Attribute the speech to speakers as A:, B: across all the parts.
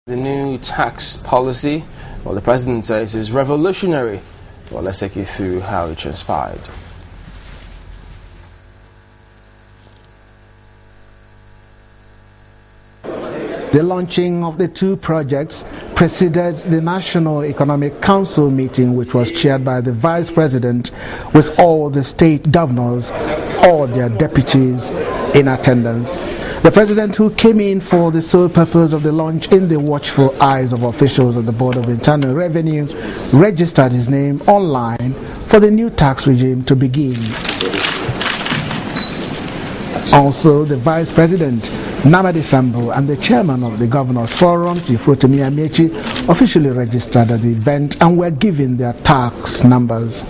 A: The new tax policy, well, the president says is revolutionary. Well, let's take you through how it transpired.
B: The launching of the two projects preceded the National Economic Council meeting, which was chaired by the Vice President, with all the state governors, all their deputies in attendance. The President, who came in for the sole purpose of the launch in the watchful eyes of officials of the Board of Internal Revenue, registered his name online for the new tax regime to begin. Also, the Vice President, Namadi Sambo, and the Chairman of the Governors Forum, Tifrotimi Amechi, officially registered at the event and were given their tax numbers.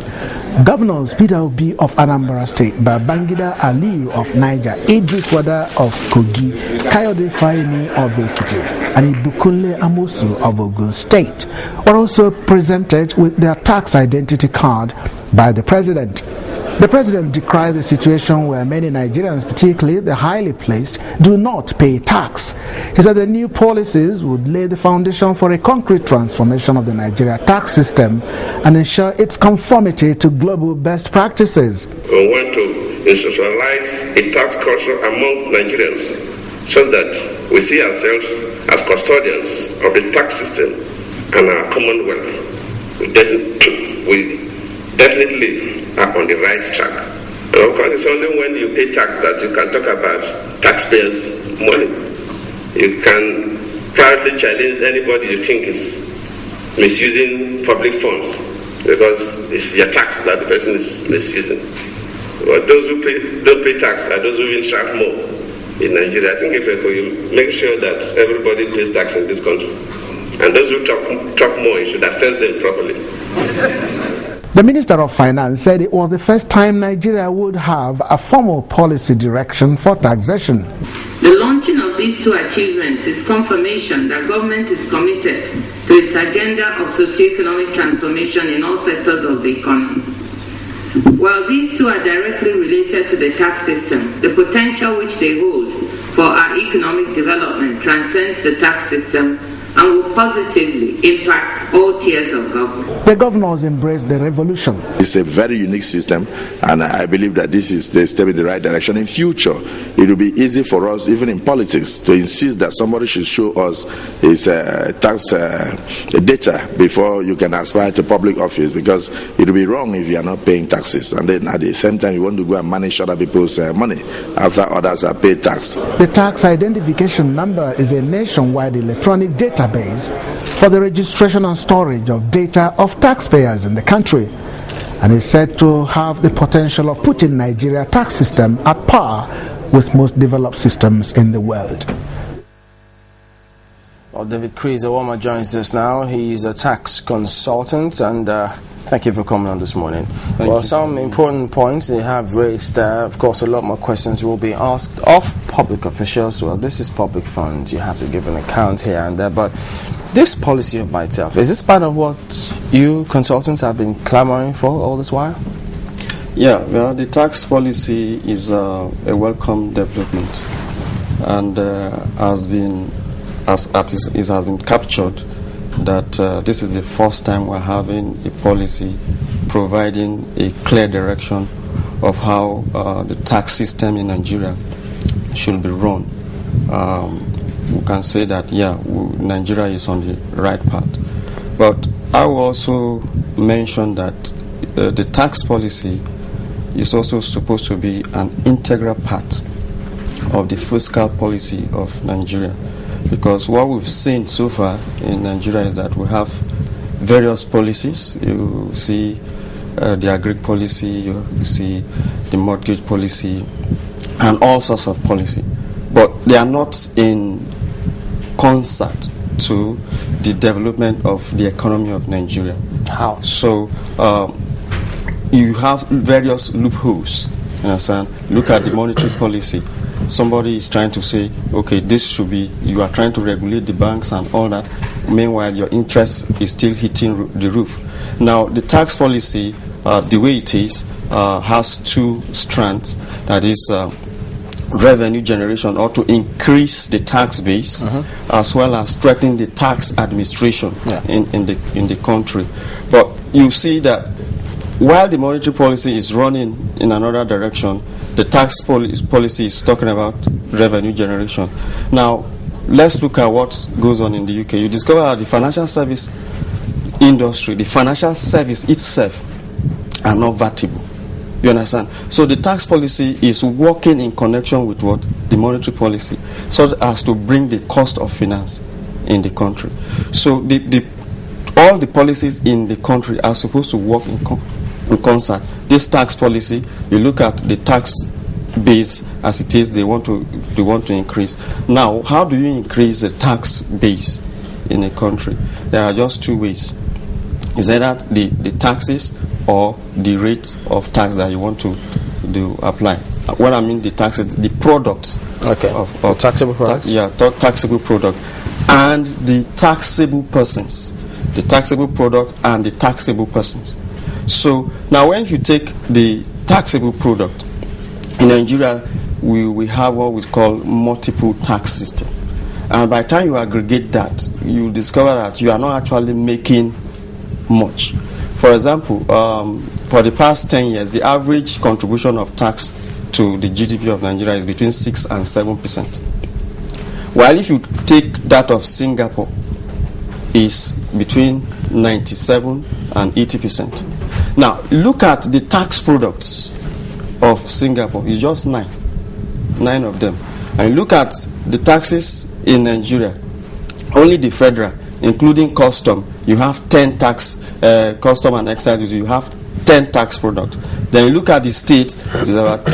B: Governors Peter Obi of Anambra State, Babangida Aliyu of Niger, Idris Wada of Kogi, Kayode Fayemi of Ekiti, and Ibukunle Amosu of Ogun State were also presented with their tax identity card by the President. The President decried the situation where many Nigerians, particularly the highly placed, do not pay tax. He said the new policies would lay the foundation for a concrete transformation of the Nigeria tax system and ensure its conformity to global best practices.
C: We want to institutionalize a tax culture among Nigerians so that we see ourselves as custodians of the tax system and our commonwealth. We definitely are on the right track. And of course, it's only when you pay tax that you can talk about taxpayers' money. You can proudly challenge anybody you think is misusing public funds because it's your tax that the person is misusing. But those who don't pay tax are those who will charge more in Nigeria. I think if you make sure that everybody pays tax in this country, and those who talk more, you should assess them properly.
B: The Minister of Finance said it was the first time Nigeria would have a formal policy direction for taxation.
D: The launching of these two achievements is confirmation that government is committed to its agenda of socio-economic transformation in all sectors of the economy. While these two are directly related to the tax system, the potential which they hold for our economic development transcends the tax system and will positively impact all tiers of government.
B: The governors embraced the revolution.
E: It's a very unique system, and I believe that this is the step in the right direction. In future, it will be easy for us, even in politics, to insist that somebody should show us his tax data before you can aspire to public office, because it will be wrong if you are not paying taxes, and then at the same time you want to go and manage other people's money after others have paid tax.
B: The tax identification number is a nationwide electronic database for the registration and storage of data of taxpayers in the country, and is said to have the potential of putting Nigeria's tax system at par with most developed systems in the world.
A: Well, David Ewoma joins us now. He's a tax consultant, and thank you for coming on this morning. Some important points they have raised. Of course, a lot more questions will be asked of public officials. Well, this is public funds. You have to give an account here and there. But this policy by itself, is this part of what you consultants have been clamoring for all this while?
F: Yeah, well, the tax policy is a welcome development, and it has been captured that this is the first time we're having a policy providing a clear direction of how the tax system in Nigeria should be run. We can say that, yeah, Nigeria is on the right path. But I will also mention that the tax policy is also supposed to be an integral part of the fiscal policy of Nigeria. Because what we've seen so far in Nigeria is that we have various policies. You see the agri policy, you see the mortgage policy, and all sorts of policy. But they are not in concert to the development of the economy of Nigeria.
A: How?
F: So you have various loopholes. You understand? Look at the monetary policy. Somebody is trying to say, okay, this should be, you are trying to regulate the banks and all that. Meanwhile, your interest is still hitting the roof. Now, the tax policy, the way it is, has two strands. That is, revenue generation or to increase the tax base, as well as strengthen the tax administration in the country. But you see that while the monetary policy is running in another direction, the tax policy is talking about revenue generation. Now, let's look at what goes on in the UK. You discover that the financial service industry, the financial service itself, are not vatable. You understand? So the tax policy is working in connection with what? The monetary policy, so as to bring the cost of finance in the country. So all the policies in the country are supposed to work in concert. This tax policy, you look at the tax base as it is, they want to increase. Now, how do you increase the tax base in a country? There are just two ways. Is either the taxes or the rate of tax that you want to apply. What I mean the taxes, the products of
A: taxable products.
F: Taxable product and the taxable persons. The taxable product and the taxable persons. So now when you take the taxable product, in Nigeria we have what we call multiple tax system. And by the time you aggregate that, you discover that you are not actually making much. For example, for the past 10 years, the average contribution of tax to the GDP of Nigeria is between 6 and 7%. While if you take that of Singapore, is between 97 and 80%. Now, look at the tax products of Singapore. It's just 9 of them. And look at the taxes in Nigeria. Only the federal, including custom, you have 10 tax, custom and excise, you have 10 tax products. Then you look at the state, it's about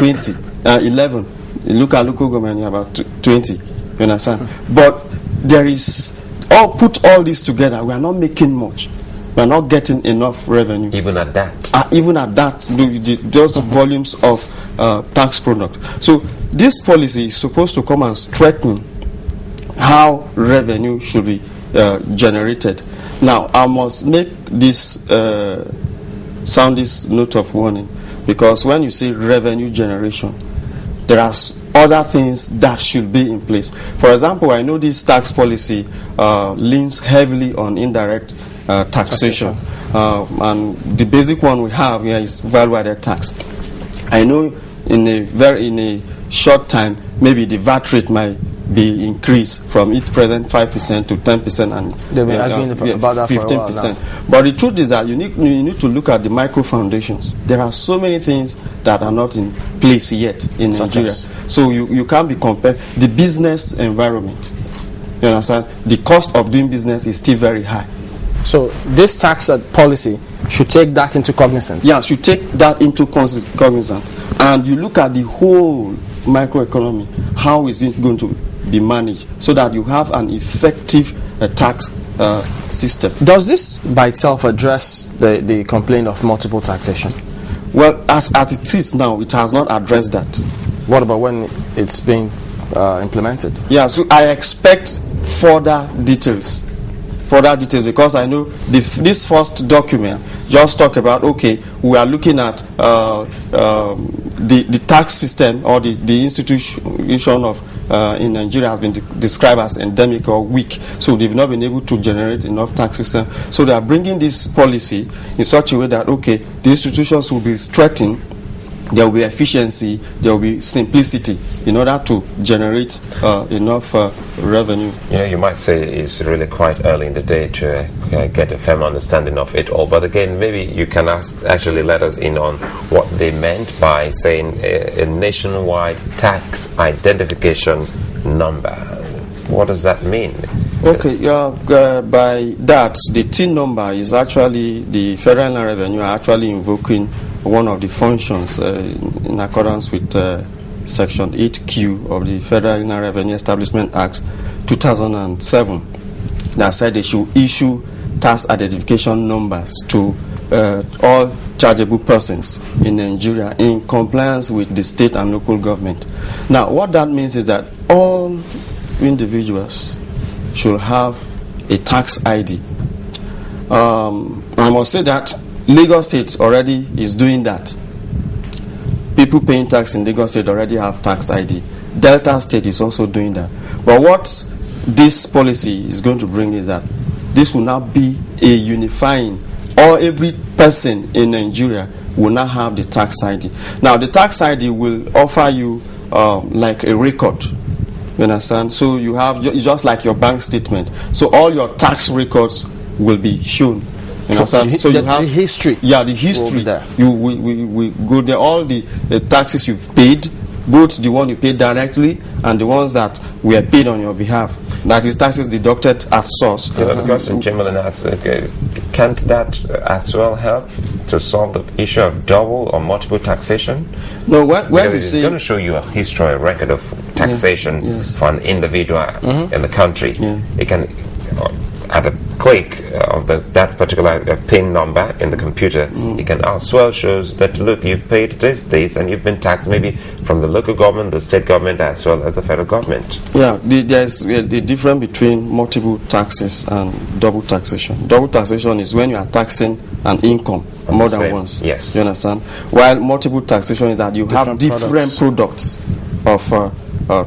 F: 11. You look at local government, you have about 20. You understand? But there is, put all this together, we are not making much. We are not getting enough revenue.
G: Even at that?
F: Even at that, those volumes of tax product. So this policy is supposed to come and strengthen how revenue should be generated. Now, I must make this sound this note of warning, because when you say revenue generation, there are other things that should be in place. For example, I know this tax policy leans heavily on indirect taxation. And the basic one we have here is value-added tax. I know in a short time, maybe the VAT rate might be increased from its present 5% to 10%, and
A: they've been arguing about that 15%.
F: But the truth is that you need to look at the micro foundations. There are so many things that are not in place yet in Nigeria. So you can't be compared. The business environment, you understand, the cost of doing business is still very high.
A: So this tax policy should take that into cognizance.
F: Yeah, should take that into cognizance. And you look at the whole microeconomy, how is it going to be managed so that you have an effective tax system.
A: Does this by itself address the complaint of multiple taxation?
F: Well, as it is now, it has not addressed that.
A: What about when it's being implemented?
F: Yeah, so I expect further details, because I know this first document just talk about, okay, we are looking at the tax system, or the institution of in Nigeria has been described as endemic or weak, so they've not been able to generate enough tax system. So they are bringing this policy in such a way that, okay, the institutions will be strengthened, there will be efficiency, there will be simplicity in order to generate enough revenue.
G: You know, you might say it's really quite early in the day to get a firm understanding of it all. But again, maybe you can actually let us in on what they meant by saying a nationwide tax identification number. What does that mean?
F: Okay, by that, the TIN number is actually the Federal Revenue are actually invoking one of the functions in accordance with Section 8Q of the Federal Revenue Establishment Act 2007 that said they should issue tax identification numbers to all chargeable persons in Nigeria in compliance with the state and local government. Now, what that means is that all individuals should have a tax ID. I must say that Lagos State already is doing that. People paying tax in Lagos State already have tax ID. Delta State is also doing that. But what this policy is going to bring is that this will now be a unifying, or every person in Nigeria will now have the tax ID. Now, the tax ID will offer you like a record. You understand? So you have just like your bank statement. So all your tax records will be shown. You understand? So you have
A: the history.
F: Yeah, the history. We go there. All the taxes you've paid, both the one you paid directly and the ones that were paid on your behalf. That is taxes deducted at source.
G: Yeah, the question Chamberlain asks, can't that as well help to solve the issue of double or multiple taxation?
F: No, when
G: it's going to show you a history, a record of taxation for an individual in the country. It can, at the click of that particular PIN number in the computer, it can as well shows that, look, you've paid this, and you've been taxed maybe from the local government, the state government, as well as the federal government.
F: Yeah, there's the difference between multiple taxes and double taxation. Double taxation is when you are taxing an income more than once.
G: Yes.
F: You understand? While multiple taxation is that you have different products of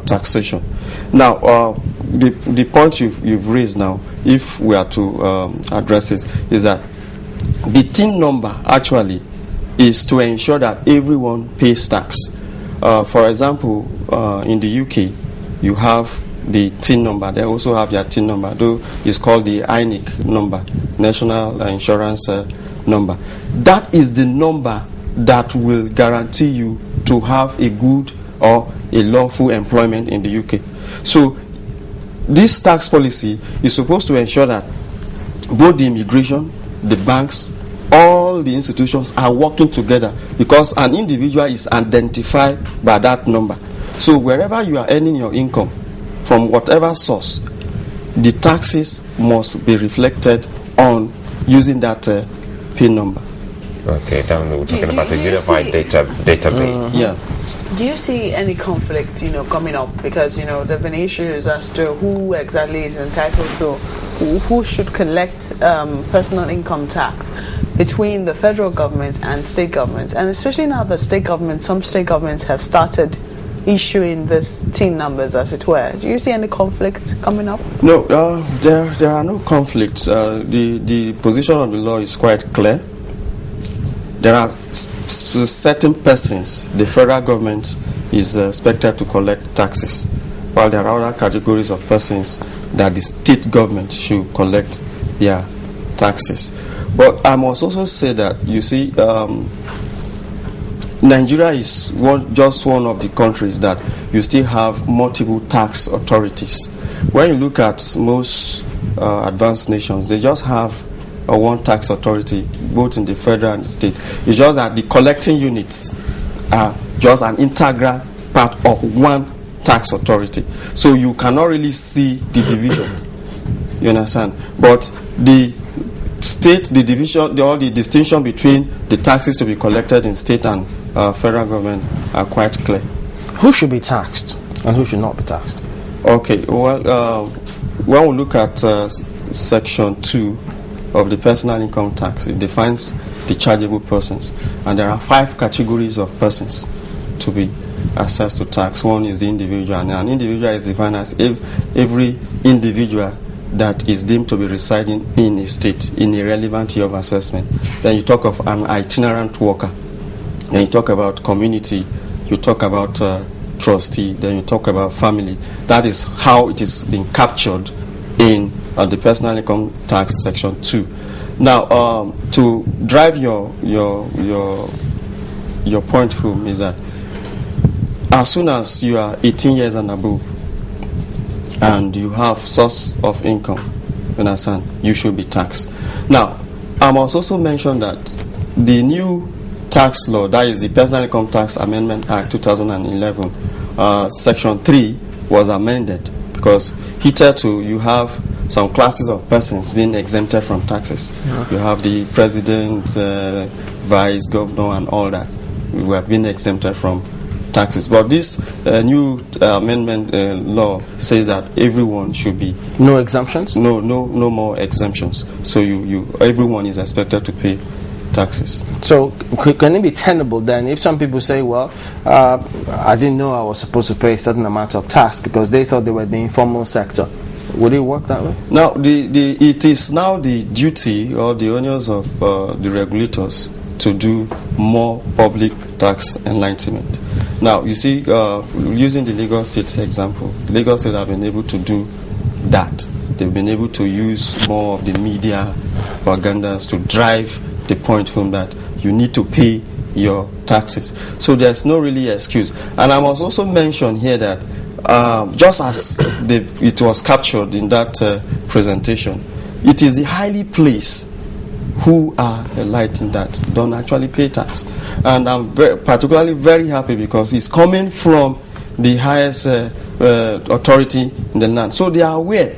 F: taxation. Now, the point you've raised now, if we are to address it, is that the TIN number actually is to ensure that everyone pays tax. For example, in the UK, you have the TIN number. They also have their TIN number, though it's called the INIC number, National Insurance Number. That is the number that will guarantee you to have a good or a lawful employment in the UK. So this tax policy is supposed to ensure that both the immigration, the banks, all the institutions are working together, because an individual is identified by that number. So wherever you are earning your income, from whatever source, the taxes must be reflected on using that PIN number.
G: Okay, now we're talking about the unified database.
F: Yeah.
H: Do you see any conflict, coming up? Because, there have been issues as to who exactly is entitled to, who should collect personal income tax between the federal government and state governments. And especially now that some state governments have started issuing this TIN numbers, as it were. Do you see any conflict coming up?
F: No, there are no conflicts. The position of the law is quite clear. There are certain persons the federal government is expected to collect taxes, while there are other categories of persons that the state government should collect their taxes. But I must also say that, you see, Nigeria is just one of the countries that you still have multiple tax authorities. When you look at most advanced nations, they just have one tax authority, both in the federal and the state. It's just that the collecting units are just an integral part of one tax authority. So you cannot really see the division. You understand? But the state, the division, all the distinction between the taxes to be collected in state and federal government are quite clear.
A: Who should be taxed and who should not be taxed?
F: Okay, well, when we look at Section 2 of the personal income tax, it defines the chargeable persons, and there are 5 categories of persons to be assessed to tax. One is the individual, and an individual is defined as every individual that is deemed to be residing in a state in a relevant year of assessment. Then you talk of an itinerant worker, then you talk about community, you talk about trustee, then you talk about family. That is how it is being captured in the personal income tax section 2. Now, to drive your point home is that as soon as you are 18 years and above and you have source of income, you understand, you should be taxed. Now, I must also mention that the new tax law, that is the Personal Income Tax Amendment Act 2011, section 3 was amended, because hitherto you have some classes of persons being exempted from taxes. You have the president, vice governor, and all that who have been exempted from taxes. But this new amendment law says that everyone should be.
A: No exemptions?
F: No more exemptions. So everyone is expected to pay taxes.
A: So can it be tenable then if some people say, well, I didn't know I was supposed to pay a certain amount of tax because they thought they were the informal sector? Would it work that way?
F: Now, it is now the duty or the onus of the regulators to do more public tax enlightenment. Now, you see, using the Lagos State example, Lagos State have been able to do that. They've been able to use more of the media propagandas to drive the point home that you need to pay your taxes. So there's no really excuse. And I must also mention here that just as it was captured in that presentation, it is the highly placed who are enlightened that don't actually pay tax. And I'm particularly very happy because it's coming from the highest authority in the land. So they are aware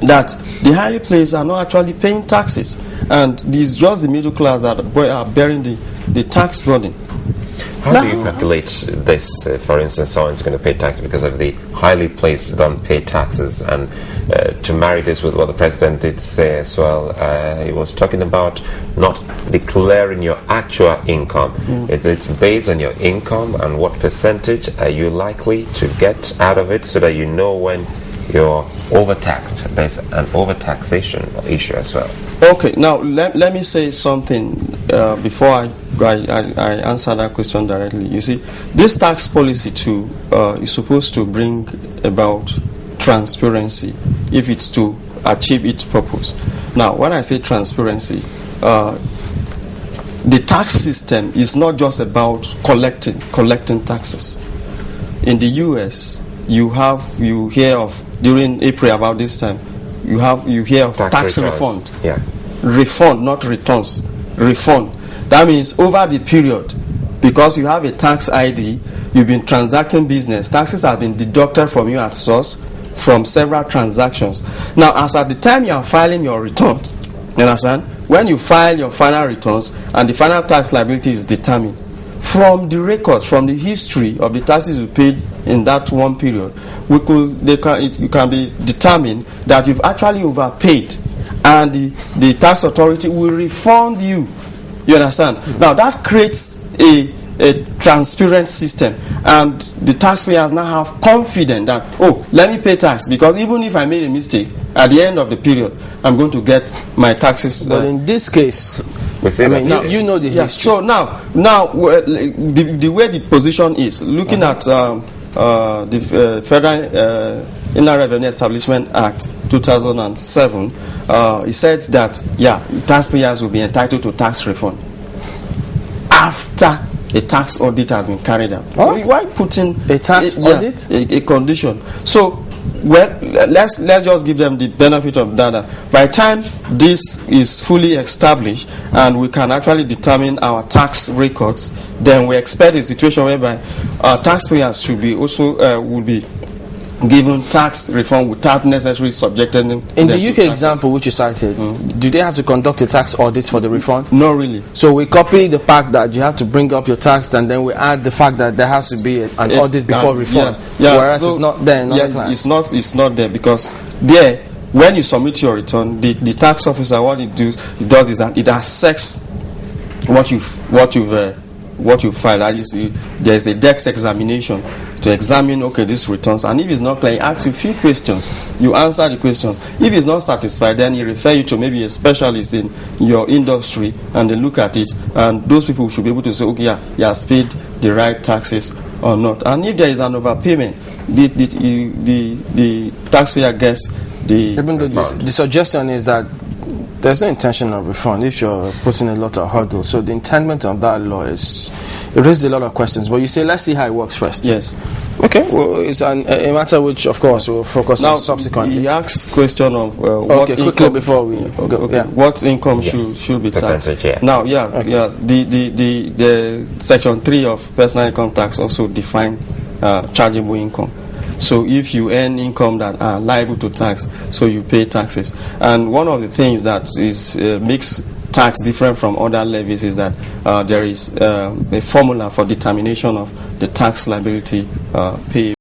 F: that the highly placed are not actually paying taxes, and it's just the middle class that are bearing the tax burden.
G: How do you calculate this? For instance, someone's going to pay tax because of the highly placed don't pay taxes, and to marry this with what the president did say as well, he was talking about not declaring your actual income. Is it based on your income, and what percentage are you likely to get out of it, so that you know when you're overtaxed? There's an overtaxation issue as well.
F: Okay, now let me say something before I answer that question directly. You see, this tax policy too is supposed to bring about transparency if it's to achieve its purpose. Now, when I say transparency, the tax system is not just about collecting taxes. In the US, you hear of, during April about this time, you hear of tax refund.
G: Yeah.
F: Refund, not returns. Refund. That means over the period, because you have a tax ID, you've been transacting business, taxes have been deducted from you at source from several transactions. Now, as at the time you are filing your return, you understand? When you file your final returns and the final tax liability is determined, from the records, from the history of the taxes you paid in that one period, it can be determined that you've actually overpaid, and the tax authority will refund you. You understand? Now that creates a transparent system, and the taxpayers now have confidence that, oh, let me pay tax, because even if I made a mistake at the end of the period, I'm going to get my taxes.
A: But in this case, you know the history.
F: So now the way the position is, looking at the Federal Inland Revenue Establishment Act 2007, it says that taxpayers will be entitled to tax refund after a tax audit has been carried out.
A: What?
F: So why putting
A: a tax audit?
F: A condition? So let's just give them the benefit of data. By the time this is fully established and we can actually determine our tax records, then we expect a situation whereby taxpayers should be also will be given tax refund without necessarily subjecting them.
A: In the UK example which you cited, do they have to conduct a tax audit for the refund?
F: No, really.
A: So we copy the fact that you have to bring up your tax, and then we add the fact that there has to be an audit before refund. Whereas it's not there in other plans.
F: It's not there, because there, when you submit your return, the tax officer, what it does is that it assesses what you've filed. There is a DEX examination to examine, okay, these returns, and if it's not clear, he asks you a few questions. You answer the questions. If he's not satisfied, then he refer you to maybe a specialist in your industry, and they look at it, and those people should be able to say, okay, he has paid the right taxes or not. And if there is an overpayment, the taxpayer gets the.
A: Even though the suggestion is that there's no intention of refund if you're putting a lot of hurdles. So the intent of that law it raises a lot of questions. But you say, let's see how it works first.
F: Yes.
A: Okay. Well, it's a matter which, of course, we'll focus on subsequently.
F: He asks question of
A: what income, quickly before we go.
F: Okay. Yeah. What income should be taxed? Now, the Section 3 of Personal Income Tax also define chargeable income. So if you earn income that are liable to tax, so you pay taxes. And one of the things that makes tax different from other levies is that there is a formula for determination of the tax liability paid.